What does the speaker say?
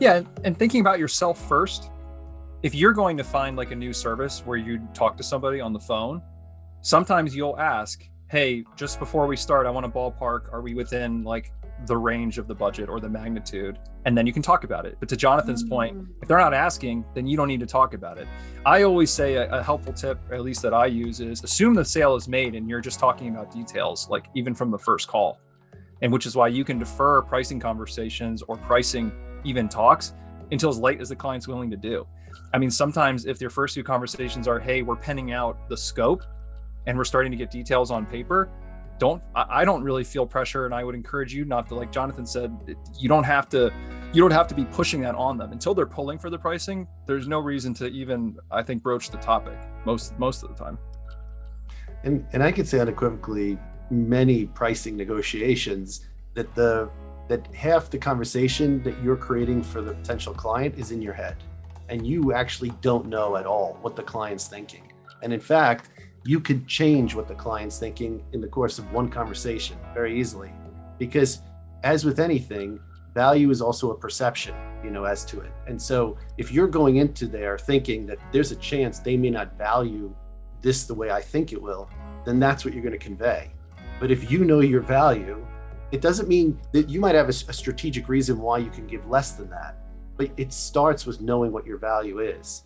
Yeah, and thinking about yourself first, if you're going to find like a new service where you talk to somebody on the phone, sometimes you'll ask, hey, just before we start, I want to ballpark, are we within like the range of the budget or the magnitude? And then you can talk about it. But to Jonathan's point, if they're not asking, then you don't need to talk about it. I always say a helpful tip, at least that I use, is assume the sale is made and you're just talking about details, like even from the first call. And which is why you can defer pricing conversations or pricing even talks until as late as the client's willing to do. I mean, sometimes if their first two conversations are, hey, we're penning out the scope and we're starting to get details on paper, I don't really feel pressure, and I would encourage you not to, like Jonathan said, you don't have to be pushing that on them until they're pulling for the pricing. There's no reason to even, I think, broach the topic most of the time. And I could say unequivocally, many pricing negotiations that half the conversation that you're creating for the potential client is in your head, and you actually don't know at all what the client's thinking. And in fact, you could change what the client's thinking in the course of one conversation very easily, because as with anything, value is also a perception, as to it. And so if you're going into there thinking that there's a chance they may not value this the way I think it will, then that's what you're going to convey. But if you know your value, it doesn't mean that you might have a strategic reason why you can give less than that, but it starts with knowing what your value is.